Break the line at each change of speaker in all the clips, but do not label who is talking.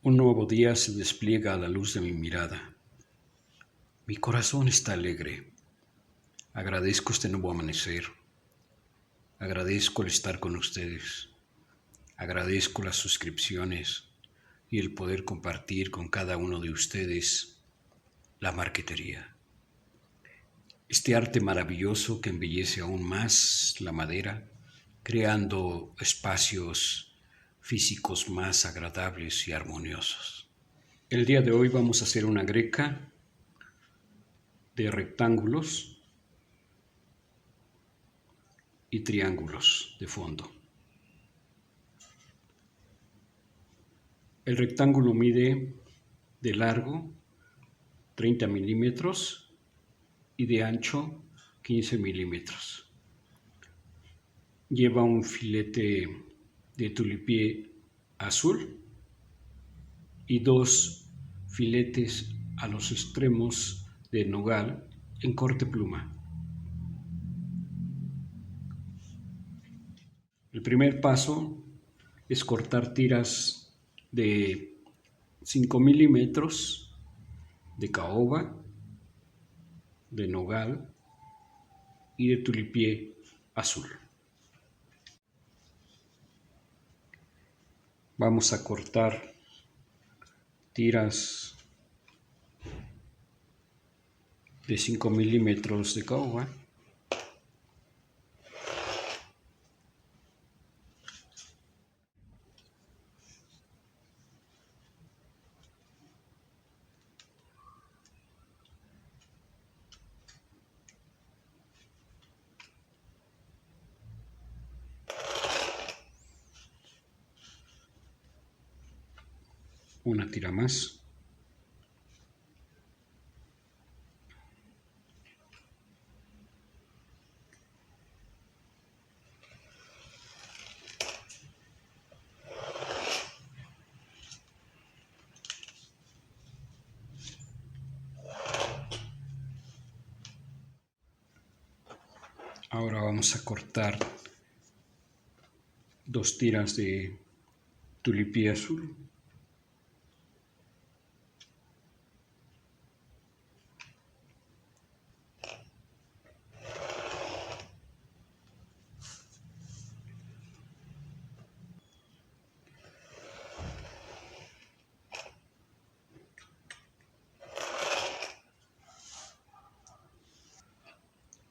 Un nuevo día se despliega a la luz de mi mirada. Mi corazón está alegre. Agradezco este nuevo amanecer. Agradezco el estar con ustedes. Agradezco las suscripciones y el poder compartir con cada uno de ustedes la marquetería. Este arte maravilloso que embellece aún más la madera, creando espacios físicos más agradables y armoniosos. El día de hoy vamos a hacer una greca de rectángulos y triángulos de fondo. El rectángulo mide de largo 30 milímetros y de ancho 15 milímetros. Lleva un filete de tulipié azul y dos filetes a los extremos de nogal en corte pluma. El primer paso es cortar tiras de 5 milímetros de caoba, de nogal y de tulipié azul. Vamos a cortar tiras de 5 milímetros de caoba, una tira más. Ahora vamos a cortar dos tiras de tulipié azul.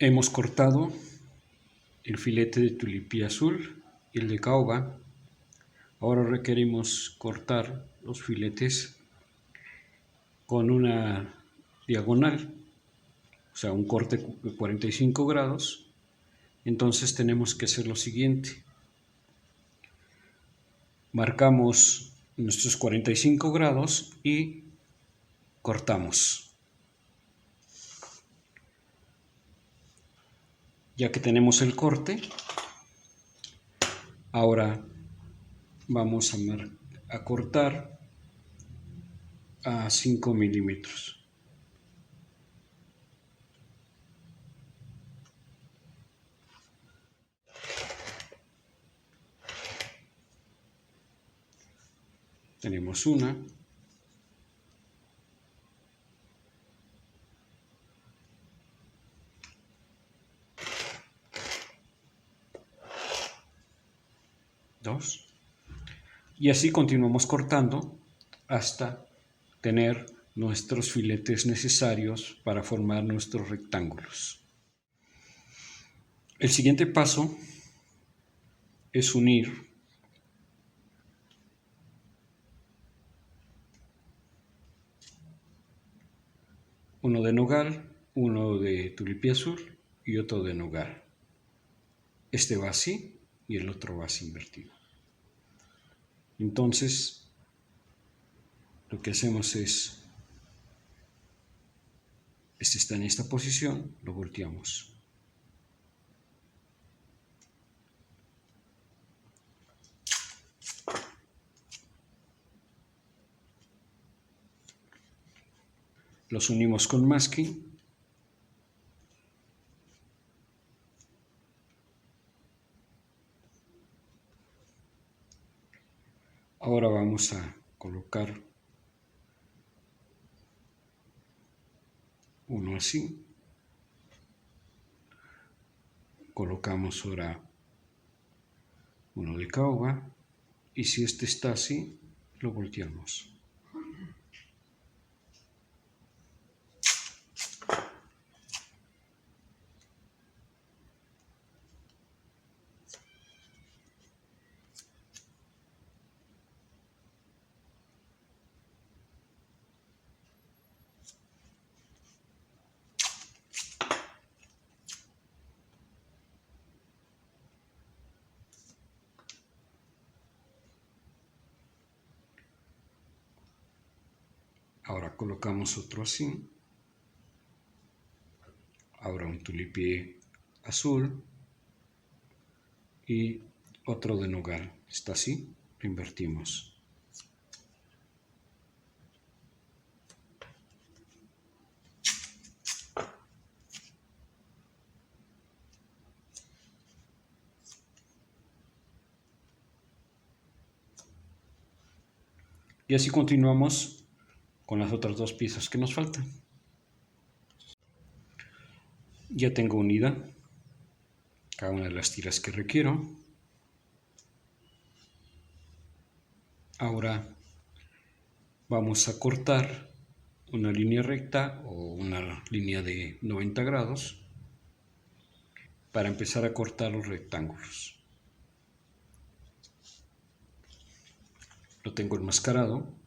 Hemos cortado el filete de tulipié azul y el de caoba. Ahora requerimos cortar los filetes con una diagonal, o sea, un corte de 45 grados. Entonces tenemos que hacer lo siguiente. Marcamos nuestros 45 grados y cortamos. Ya que tenemos el corte, ahora vamos a cortar a 5 milímetros. Tenemos una. Dos. Y así continuamos cortando hasta tener nuestros filetes necesarios para formar nuestros rectángulos. El siguiente paso es unir uno de nogal, uno de tulipié azul y otro de nogal. Este va así y el otro va así invertido. Entonces, lo que hacemos es, este está en esta posición, lo volteamos. Los unimos con masking. Ahora vamos a colocar uno así. Colocamos ahora uno de caoba y si este está así, lo volteamos. Ahora colocamos otro así. Ahora un tulipié azul y otro de nogal. Está así, lo invertimos. Y así continuamos con las otras dos piezas que nos faltan. Ya tengo unida cada una de las tiras que requiero. Ahora vamos a cortar una línea recta o una línea de 90 grados para empezar a cortar los rectángulos. Lo tengo enmascarado.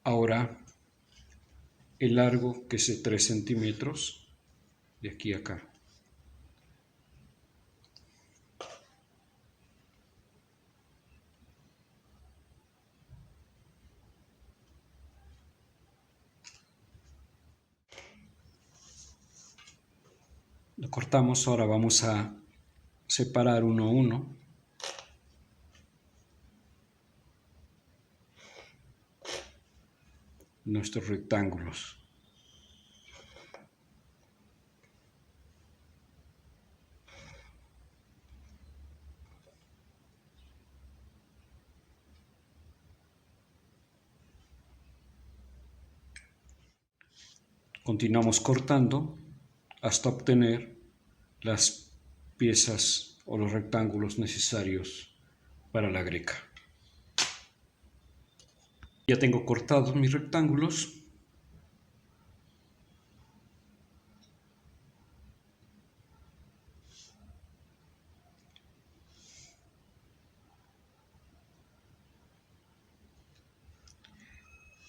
Ahora el largo, que es de 3 centímetros, de aquí a acá. Lo cortamos, ahora vamos a separar uno a uno. Nuestros rectángulos. Continuamos cortando hasta obtener las piezas o los rectángulos necesarios para la greca. Ya tengo cortados mis rectángulos.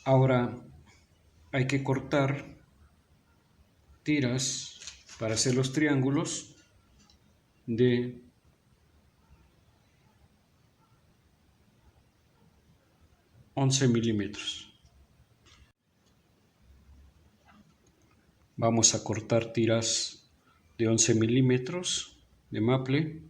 Ahora hay que cortar tiras para hacer los triángulos de 11 milímetros. Vamos a cortar tiras de 11 milímetros de maple.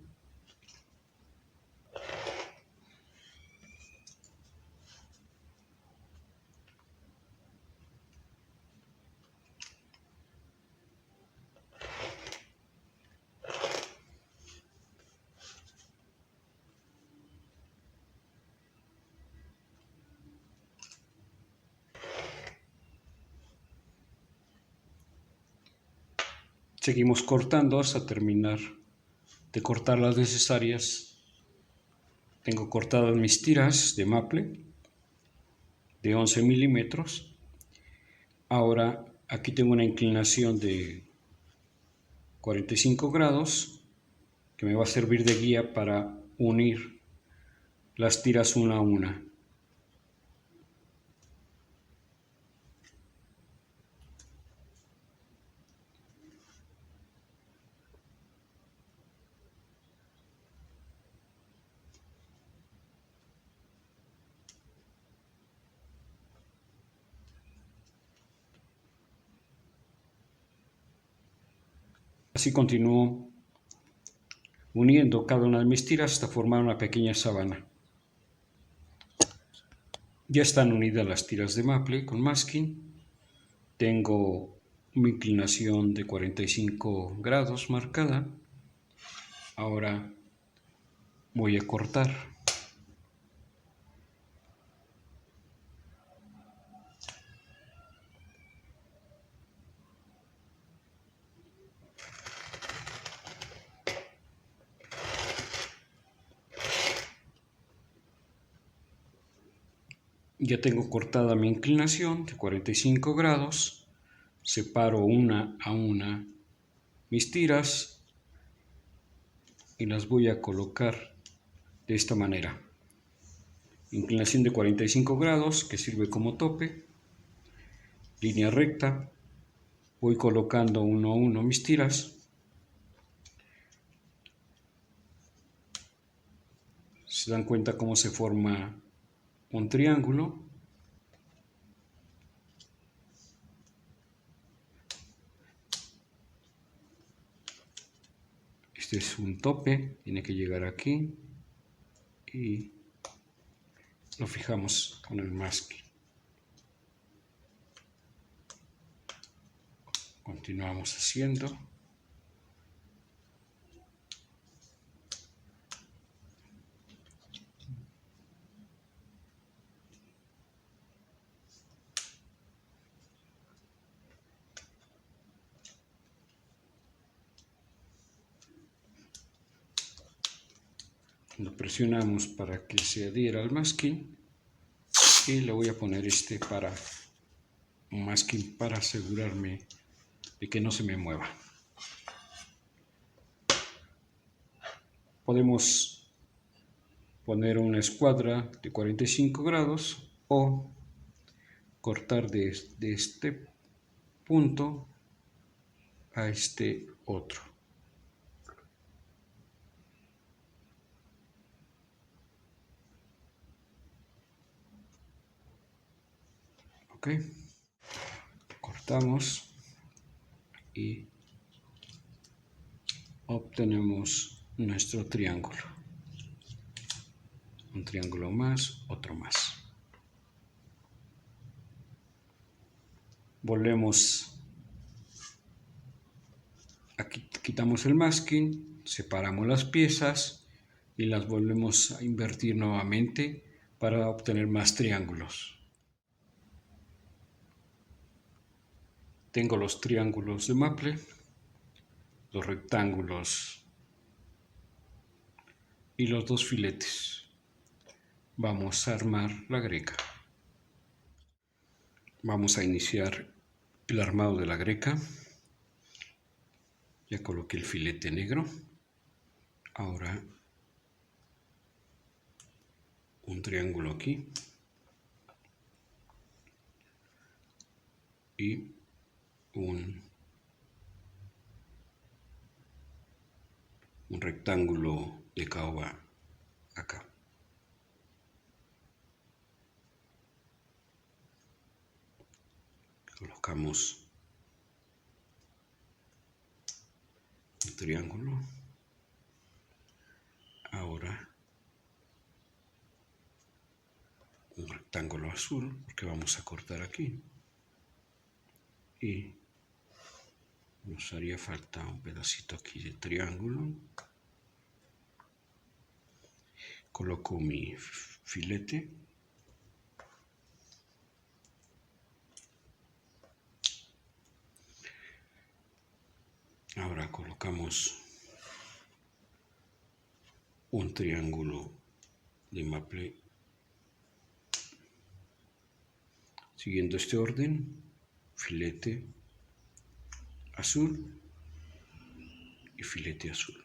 Seguimos cortando hasta terminar de cortar las necesarias. Tengo cortadas mis tiras de maple de 11 milímetros. Ahora aquí tengo una inclinación de 45 grados que me va a servir de guía para unir las tiras una a una. Así continúo uniendo cada una de mis tiras hasta formar una pequeña sabana. Ya están unidas las tiras de maple con masking. Tengo mi inclinación de 45 grados marcada. Ahora voy a cortar. Ya tengo cortada mi inclinación de 45 grados. Separo una a una mis tiras y las voy a colocar de esta manera. Inclinación de 45 grados que sirve como tope. Línea recta. Voy colocando uno a uno mis tiras. Se dan cuenta cómo se forma un triángulo. Este es un tope, tiene que llegar aquí y lo fijamos con el masking. Continuamos haciendo. Lo presionamos para que se adhiera al masking y le voy a poner un masking para asegurarme de que no se me mueva. Podemos poner una escuadra de 45 grados o cortar de este punto a este otro. Ok, cortamos y obtenemos nuestro triángulo. Un triángulo más, otro más. Volvemos, aquí quitamos el masking, separamos las piezas y las volvemos a invertir nuevamente para obtener más triángulos. Tengo los triángulos de maple, los rectángulos y los dos filetes. Vamos a armar la greca. Vamos a iniciar el armado de la greca. Ya coloqué el filete negro. Ahora un triángulo aquí y un rectángulo de caoba acá. Colocamos un triángulo. Ahora un rectángulo azul, porque vamos a cortar aquí. Y nos haría falta un pedacito aquí de triángulo. Coloco mi filete. Ahora colocamos un triángulo de maple. Siguiendo este orden, filete azul y filete azul.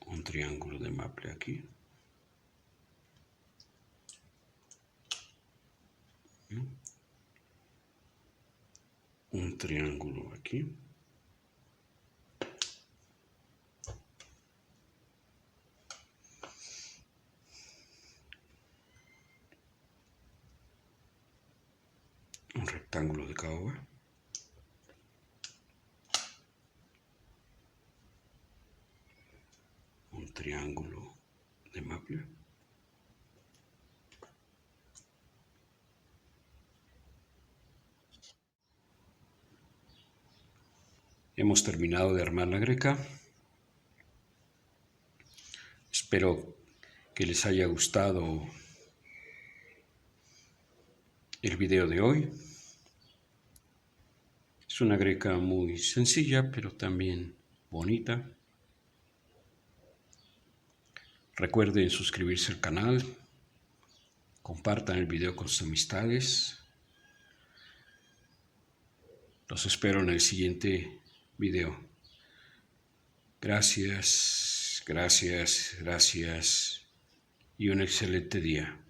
Un triángulo de maple aquí. Un triángulo aquí. Un rectángulo de caoba. triángulo de maple. Hemos terminado de armar la greca. Espero que les haya gustado el video de hoy. Es una greca muy sencilla, pero también bonita. Recuerden suscribirse al canal, compartan el video con sus amistades. Los espero en el siguiente video. Gracias, gracias, gracias y un excelente día.